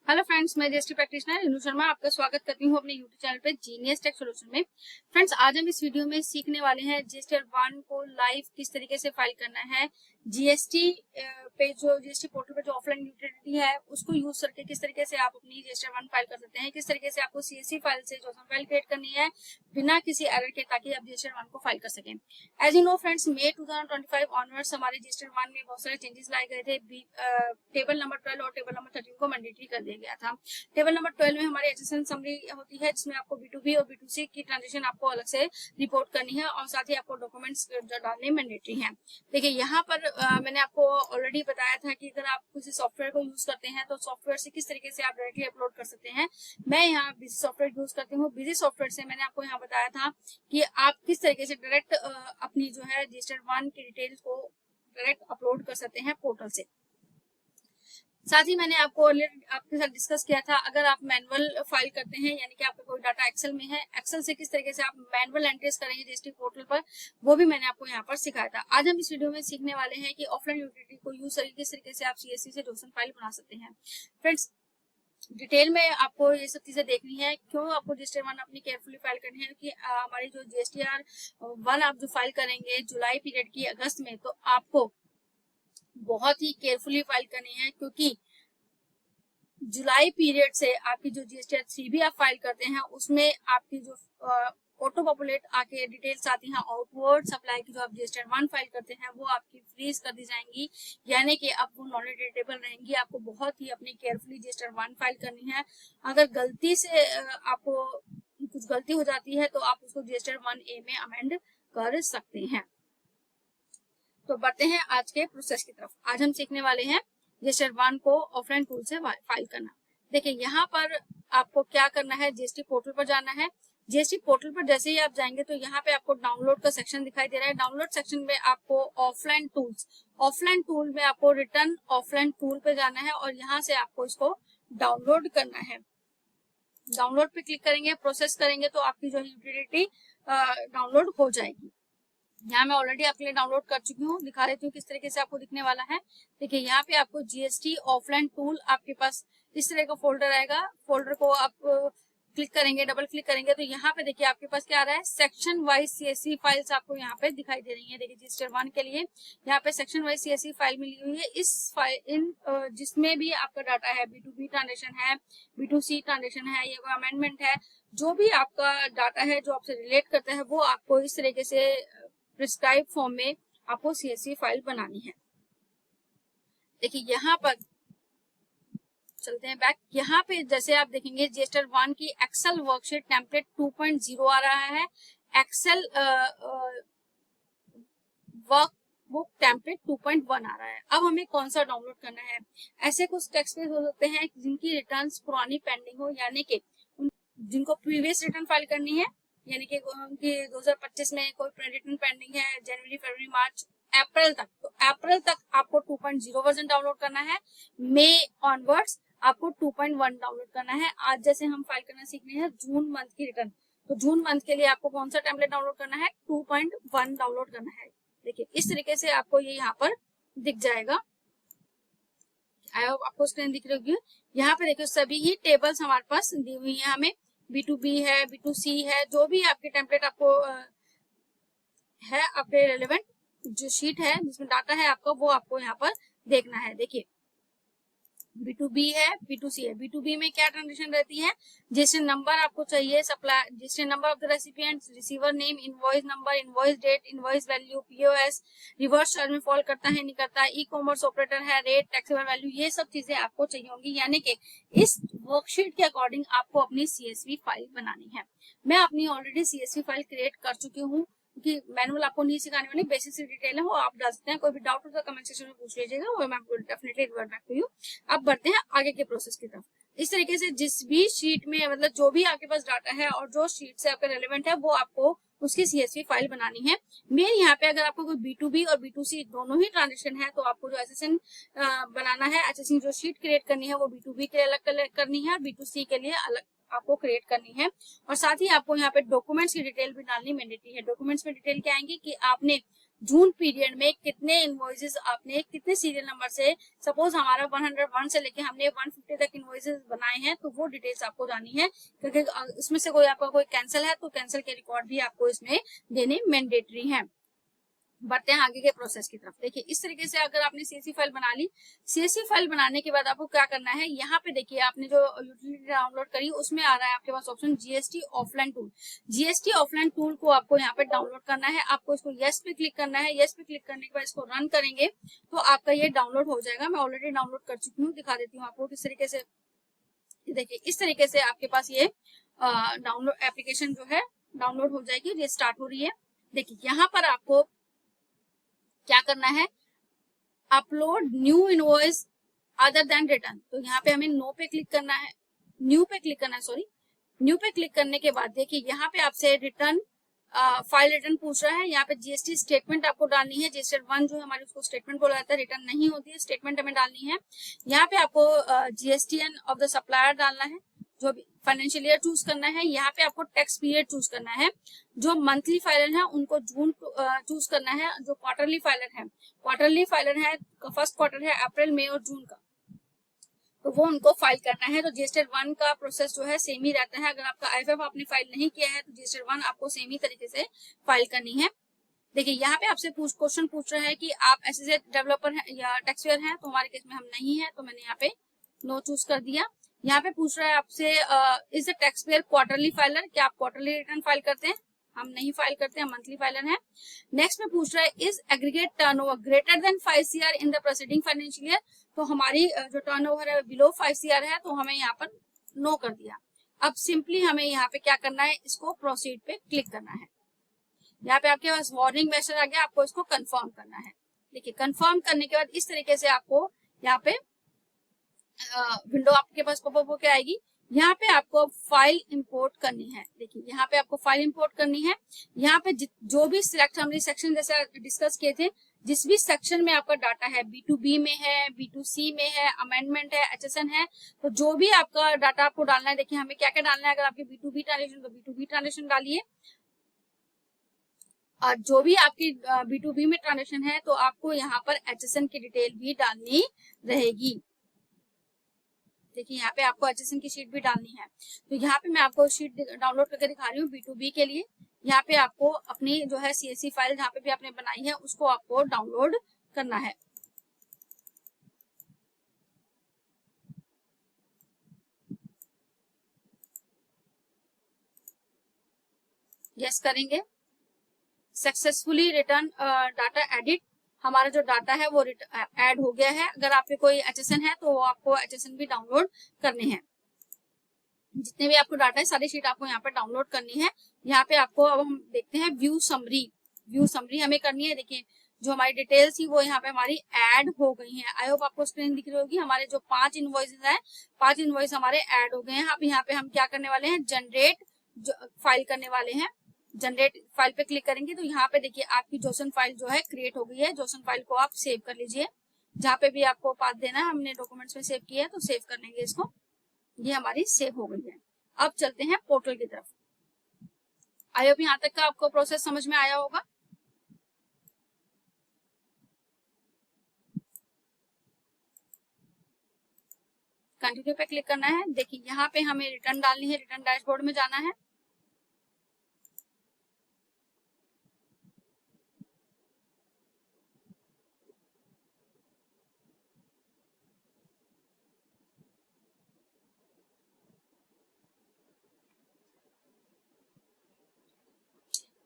Hello friends, मैं GST practitioner Indu Sharma आपका स्वागत करती हूँ अपने यूट्यूब चैनल पे जीनियस टेक सॉल्यूशन में। फ्रेंड्स, आज हम इस वीडियो में सीखने वाले हैं जीएसटी 1 को लाइव किस तरीके से फाइल करना है। जीएसटी पे जो जीएसटी पोर्टल पे जो ऑफलाइन यूटिलिटी है उसको यूज करके किस तरीके से आप अपनी जीएसटी 1 फाइल कर सकते हैं, किस तरीके से आपको सीएसवी फाइल से जो फाइल क्रिएट करनी है बिना किसी एरर के, ताकि आप जीएसटी 1 को फाइल कर सकें। As you know friends, May 2025 onwards हमारे जीएसटी 1 में बहुत सारे चेंजेस लाए गए थे। टेबल नंबर 12 और टेबल नंबर 13 को मैंडेटरी कर दिया गया था। टेबल नंबर 12 में हमारी एचएसएन समरी होती है, जिसमें आपको B2B और B2C की ट्रांजेक्शन आपको अलग से रिपोर्ट करनी है और साथ ही आपको डॉक्यूमेंट्स डालने मैंडेटरी है। देखिए यहाँ पर मैंने आपको ऑलरेडी बताया था कि अगर आप किसी सॉफ्टवेयर को यूज करते हैं तो सॉफ्टवेयर से किस तरीके से आप डायरेक्टली अपलोड कर सकते हैं। मैं यहाँ बिजी सॉफ्टवेयर यूज करती हूँ। बिजी सॉफ्टवेयर से मैंने आपको यहाँ बताया था कि आप किस तरीके से डायरेक्ट अपनी जो है रजिस्टर 1 की डिटेल्स को डायरेक्ट अपलोड कर सकते हैं पोर्टल से। साथ ही मैंने आपको आपके साथ डिस्कस किया था, अगर आप मैनुअल फाइल करते हैं, यानी कि आपका कोई डाटा एक्सेल में है, एक्सेल से किस तरीके से आप मैनुअल एंट्रीज करेंगे जीएसटी पोर्टल पर, वो भी मैंने आपको यहाँ पर सिखाया था। आज हम इस वीडियो में सीखने वाले हैं कि ऑफलाइन यूटिलिटी को यूज करके किस तरीके से आप सीएसवी से डॉक्यूमेंट फाइल बना सकते हैं। फ्रेंड्स, डिटेल में आपको ये सब चीजें देखनी है। क्यों आपको जीएसटी 1 अपनी केयरफुली फाइल करनी है कि हमारी जो जीएसटीआर 1 आप जो फाइल करेंगे जुलाई पीरियड की अगस्त में, तो आपको बहुत ही केयरफुली फाइल करनी है, क्योंकि जुलाई पीरियड से आपकी जो जीएसटी 3 भी आप फाइल करते हैं उसमें आपकी जो ऑटो पॉपुलेट आके डिटेल्स आती हैं आउटवर्ड सप्लाई की, जो आप जीएसटी 1 फाइल करते हैं वो आपकी फ्रीज कर दी जाएंगी, यानी कि अब वो नॉन एडिटेबल रहेंगी। आपको बहुत ही अपनी केयरफुली जीएसटी 1 फाइल करनी है। अगर गलती से आपको कुछ गलती हो जाती है तो आप उसको जीएसटी 1A में अमेंड कर सकते हैं। तो बढ़ते हैं आज के प्रोसेस की तरफ। आज हम सीखने वाले हैं जीएसटी 1 को ऑफलाइन टूल से फाइल करना। देखिए यहाँ पर आपको क्या करना है, जीएसटी पोर्टल पर जाना है। जीएसटी पोर्टल पर जैसे ही आप जाएंगे तो यहाँ पे आपको डाउनलोड का सेक्शन दिखाई दे रहा है। डाउनलोड सेक्शन में आपको ऑफलाइन टूल में आपको रिटर्न ऑफलाइन टूल पे जाना है और यहाँ से आपको इसको डाउनलोड करना है। डाउनलोड पे क्लिक करेंगे, प्रोसेस करेंगे तो आपकी जो यूटिलिटी डाउनलोड हो जाएगी। यहाँ मैं ऑलरेडी आपके लिए डाउनलोड कर चुकी हूँ, दिखा देती हूँ किस तरीके से आपको दिखने वाला है। देखिए यहाँ पे आपको जीएसटी ऑफलाइन टूल आपके पास इस तरह का फोल्डर आएगा। फोल्डर को आप क्लिक करेंगे, डबल क्लिक करेंगे तो यहाँ पे देखिए आपके पास क्या आ रहा है, सेक्शन वाइज सीएसवी फाइल्स आपको यहाँ पे दिखाई दे रही है। देखिए जीएसटी 1 के लिए यहाँ पे सेक्शन वाइज सीएसवी फाइल मिली हुई है। इस फाइल जिसमें भी आपका डाटा है, B2B ट्रांजेक्शन है, B2C ट्रांजेक्शन है, ये अमेंडमेंट है, जो भी आपका डाटा है जो आपसे रिलेट करता है, वो आपको इस तरीके से प्रिस्क्राइब फॉर्म में आपको सीएसवी फाइल बनानी है। देखिए यहाँ पर चलते हैं बैक। यहाँ पे जैसे आप देखेंगे जीएसटी 1 की एक्सेल वर्कशीट टेम्पलेट 2.0 आ रहा है। एक्सेल वर्कबुक टेम्पलेट 2.1 आ रहा है। अब हमें कौन सा डाउनलोड करना है? ऐसे कुछ टेक्स्ट पेज हो सकते हैं जिनकी रिटर्न्स पुरानी पेंडिंग हो, यानी कि जिनको प्रीवियस रिटर्न फाइल करनी है, यानी कि उनकी 2025 में कोई रिटर्न पेंडिंग है जनवरी, फरवरी, मार्च, अप्रैल तक, तो अप्रैल तक आपको 2.0 वर्जन डाउनलोड करना है। मई ऑनवर्ड्स आपको 2.1 डाउनलोड करना है। आज जैसे हम फाइल करना सीखने हैं जून मंथ की रिटर्न, तो जून मंथ के लिए आपको कौन सा टेम्पलेट डाउनलोड करना है? 2.1 डाउनलोड करना है। देखिए इस तरीके से आपको ये यहाँ पर दिख जाएगा। आई होप आपको स्क्रीन दिख रही होगी। यहाँ पे देखिए सभी ही टेबल्स हमारे पास दी हुई है। हमें B2B है, B2C है, जो भी आपके टेम्पलेट आपको है, आपके रेलेवेंट जो शीट है जिसमें डाटा है आपका, वो आपको यहाँ पर देखना है। देखिए B2B है, B2C है। B2B में क्या ट्रांजेक्शन रहती है? रजिस्टर नंबर आपको चाहिए, supply register number of the recipient, receiver name, invoice number, invoice date, invoice value, POS, reverse charge में फॉल करता है नहीं करता, ई कॉमर्स ऑपरेटर है, रेट, टैक्सेबल वैल्यू, ये सब चीजें आपको चाहिए होंगी। यानी कि इस वर्कशीट के अकॉर्डिंग आपको अपनी सीएसवी फाइल बनानी है। मैं अपनी ऑलरेडी सीएसवी फाइल क्रिएट कर चुकी हूँ, कि मैनुअल आपको नहीं सिखाने वाली, बेसिक सी डिटेल है वो आप डाल सकते हैं। कोई भी डाउट हो तो कमेंट सेक्शन में पूछ लीजिएगा, वो मैं आपको definitely revert back to you. अब बढ़ते हैं आगे के प्रोसेस की तरफ। इस तरीके से जिस भी शीट में, मतलब जो भी आपके पास डाटा है और जो शीट से आपका रेलेवेंट है, वो आपको उसकी सीएसवी फाइल बनानी है। मेन यहाँ पे अगर आपको कोई B2B और B2C दोनों ही ट्रांजेक्शन है, तो आपको जो एसएसएन बनाना है, एसएसएन जो शीट क्रिएट करनी है वो B2B के लिए अलग करनी है और B2C के लिए अलग आपको क्रिएट करनी है। और साथ ही आपको यहाँ पे डॉक्यूमेंट्स की डिटेल भी डालनी मैंडेटरी है। डॉक्यूमेंट्स में डिटेल क्या आएंगी कि आपने जून पीरियड में कितने इनवॉइसेस आपने कितने सीरियल नंबर से, सपोज हमारा 101 से लेके हमने 150 तक इनवॉइस इनवॉइसेस बनाए हैं तो वो डिटेल्स आपको जानी है, क्योंकि इसमें से कोई आपका कोई कैंसिल है तो कैंसिल के रिकॉर्ड भी आपको इसमें देने मैंडेटरी है। बढ़ते हैं आगे के प्रोसेस की तरफ। देखिए इस तरीके से अगर आपने सीएसवी फाइल बना ली, सीएसवी फाइल बनाने के बाद आपको क्या करना है, यहाँ पे देखिए आपने जो यूटिलिटी डाउनलोड करी उसमें आ रहा है आपके पास option GST offline tool. GST offline tool को आपको यहाँ पे डाउनलोड करना है, आपको इसको यस पे क्लिक करना है। यस पे क्लिक करने के बाद इसको रन करेंगे तो आपका ये डाउनलोड हो जाएगा। मैं ऑलरेडी डाउनलोड कर चुकी हूँ, दिखा देती हूँ आपको किस तरीके से। देखिए इस तरीके से आपके पास ये डाउनलोड एप्लीकेशन जो है डाउनलोड हो जाएगी, ये स्टार्ट हो रही है। देखिए यहाँ पर आपको क्या करना है, upload new invoice other than return, तो यहाँ पे हमें नो पे क्लिक करना है, न्यू पे क्लिक करना है, सॉरी न्यू पे क्लिक करने के बाद देखिए यहाँ पे आपसे रिटर्न फाइल रिटर्न पूछ रहा है। यहाँ पे जीएसटी स्टेटमेंट आपको डालनी है, जीएसटी 1 जो हमारे उसको स्टेटमेंट बोला जाता है, रिटर्न नहीं होती है, स्टेटमेंट हमें डालनी है। यहाँ पे आपको जीएसटीएन ऑफ द सप्लायर डालना है, जो भी फाइनेंशियल ईयर चूज करना है। यहाँ पे आपको टैक्स पीरियड चूज करना है, जो मंथली फाइलर है उनको जून चूज करना है, जो क्वार्टरली फाइलर है फर्स्ट क्वार्टर है अप्रैल मई और जून का, तो वो उनको फाइल करना है। तो जीएसटी 1 का प्रोसेस जो है सेम ही रहता है। अगर आपका आईएफएफ आपने फाइल नहीं किया है तो जीएसटी 1 आपको सेम ही तरीके से फाइल करनी है। देखिए यहाँ पे आपसे क्वेश्चन पूछ रहा है कि आप एसएसए डेवलपर है या टैक्स पेयर है, तो हमारे केस में हम नहीं है तो मैंने यहाँ पे नो चूज कर दिया। यहाँ पे पूछ रहा है आपसे is the tax payer quarterly filer, क्या आप क्वार्टरली रिटर्न फाइल करते हैं, हम नहीं फाइल करते हैं, मंथली फाइलर है। नेक्स्ट में पूछ रहा है is aggregate turnover greater than 5 CR in the proceeding financial year, तो हमारी जो टर्नओवर है बिलो 5 CR है तो हमें यहाँ पर नो कर दिया। अब सिंपली हमें यहाँ पे क्या करना है, इसको प्रोसीड पे क्लिक करना है। यहाँ पे आपके पास वार्निंग मैसेज आ गया, आपको इसको कंफर्म करना है। देखिए कंफर्म करने के बाद इस तरीके से आपको यहाँ पे विंडो आपके पास पॉपअप होके आएगी। यहाँ पे आपको फाइल इंपोर्ट करनी है। देखिए यहाँ पे आपको फाइल इंपोर्ट करनी है। यहाँ पे जो भी सिलेक्ट हमने सेक्शन जैसे डिस्कस किए थे, जिस भी सेक्शन में आपका डाटा है, B2B में है, B2C में है, अमेंडमेंट है, HSN है, तो जो भी आपका डाटा आपको डालना है, देखिए हमें क्या क्या डालना है। अगर आपकी B2B ट्रांजेक्शन तो B2B ट्रांजेक्शन डालिए, और जो भी आपकी B2B में ट्रांजेक्शन है तो आपको यहाँ पर HSN की डिटेल भी डालनी रहेगी। देखिए यहाँ पे आपको HSN की शीट भी डालनी है। तो यहाँ पे मैं आपको शीट डाउनलोड करके दिखा रही हूँ B2B के लिए। यहाँ पे आपको अपनी जो है CSV फाइल जहाँ पे भी आपने बनाई है उसको आपको डाउनलोड करना है। यस करेंगे। सक्सेसफुली रिटर्न डाटा एडिट, हमारा जो डाटा है वो ऐड हो गया है। अगर आपके कोई HSN है तो आपको HSN भी डाउनलोड करने हैं। जितने भी आपको डाटा है सारी शीट आपको यहाँ पे डाउनलोड करनी है। यहाँ पे आपको अब हम देखते हैं व्यू समरी हमें करनी है। देखिए जो हमारी डिटेल्स थी वो यहाँ पे हमारी ऐड हो गई हैं। आई होप आपको स्क्रीन दिख रही होगी। हमारे जो 5 इनवॉइसेस हैं, 5 इनवॉइस हमारे ऐड हो गए हैं। अब यहाँ पे हम क्या करने वाले हैं, जनरेट फाइल करने वाले हैं। जनरेट फाइल पे क्लिक करेंगे तो यहाँ पे देखिए आपकी जोसन फाइल जो है क्रिएट हो गई है। जोसन फाइल को आप सेव कर लीजिए, जहाँ पे भी आपको पाथ देना है। हमने डॉक्यूमेंट्स में सेव किया है तो सेव कर लेंगे इसको। ये हमारी सेव हो गई है। अब चलते हैं पोर्टल की तरफ। आई होप यहाँ तक का आपको प्रोसेस समझ में आया होगा। कंटिन्यू पे क्लिक करना है। देखिए यहाँ पे हमें रिटर्न डालनी है, रिटर्न डैशबोर्ड में जाना है।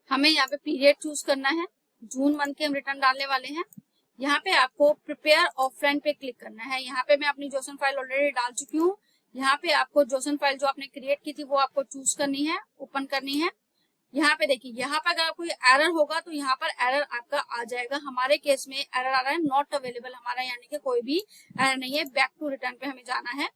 हमें यहाँ पे पीरियड चूज करना है, जून मंथ के हम रिटर्न डालने वाले हैं। यहाँ पे आपको प्रिपेयर ऑफलाइन पे क्लिक करना है। यहाँ पे मैं अपनी जोसन फाइल ऑलरेडी डाल चुकी हूँ। यहाँ पे आपको जोसन फाइल जो आपने क्रिएट की थी वो आपको चूज करनी है, ओपन करनी है। यहाँ पे देखिए यहाँ पे अगर कोई एरर होगा तो यहाँ पर एरर आपका आ जाएगा। हमारे केस में एरर आ रहा है नॉट अवेलेबल, हमारा यानी कि कोई भी एरर नहीं है। बैक टू रिटर्न पे हमें जाना है।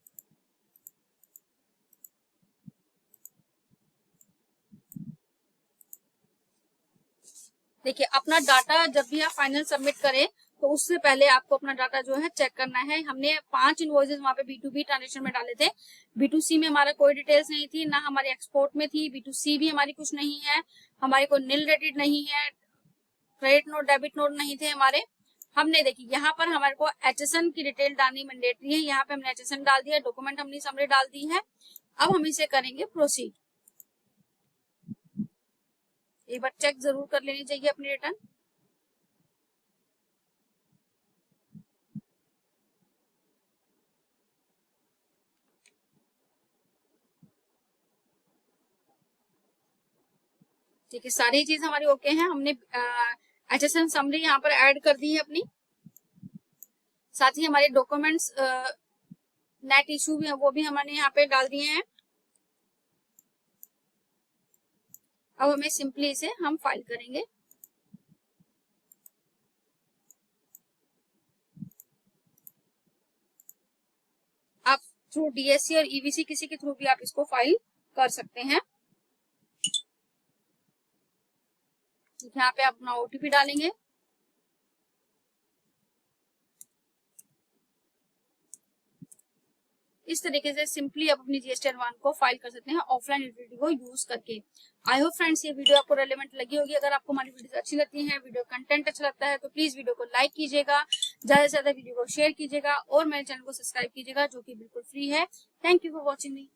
देखिए अपना डाटा जब भी आप फाइनल सबमिट करें तो उससे पहले आपको अपना डाटा जो है चेक करना है। हमने 5 इनवॉइसेस वहां पे B2B ट्रांजेक्शन में डाले थे। B2C में हमारा कोई डिटेल्स नहीं थी, ना हमारे एक्सपोर्ट में थी। B2C भी हमारी कुछ नहीं है, हमारे कोई नील रेटेड नहीं है, क्रेडिट नोट डेबिट नोट नहीं थे हमारे। हमने देखी यहाँ पर हमारे को HSN की डिटेल डालनी मैंडेटरी है। यहाँ पे हमने HSN डाल दिया, डॉक्यूमेंट हमने समरी डाल दी है। अब हम इसे करेंगे प्रोसीड। एक बार चेक जरूर कर लेनी चाहिए अपनी रिटर्न। ठीक है, सारी चीज हमारी ओके है। हमने HSN समरी यहाँ पर ऐड कर दी है अपनी, साथ ही हमारे डॉक्यूमेंट्स नेट इशू भी है वो भी हमने यहाँ पे डाल दिए हैं। अब हमें सिंपली इसे हम फाइल करेंगे। आप थ्रू DSC और EVC किसी के थ्रू भी आप इसको फाइल कर सकते हैं। यहाँ पे आप अपना OTP डालेंगे। इस तरीके से सिंपली आप अपनी GST एडवांस को फाइल कर सकते हैं ऑफलाइन यूटिलिटी को यूज करके। आई होप फ्रेंड्स ये वीडियो आपको रेलेवेंट लगी होगी। अगर आपको हमारी वीडियो अच्छी लगती है, वीडियो कंटेंट अच्छा लगता है, तो प्लीज वीडियो को लाइक कीजिएगा, ज्यादा से ज्यादा वीडियो को शेयर कीजिएगा और मेरे चैनल को सब्सक्राइब कीजिएगा, जो कि बिल्कुल फ्री है। Thank you for watching me.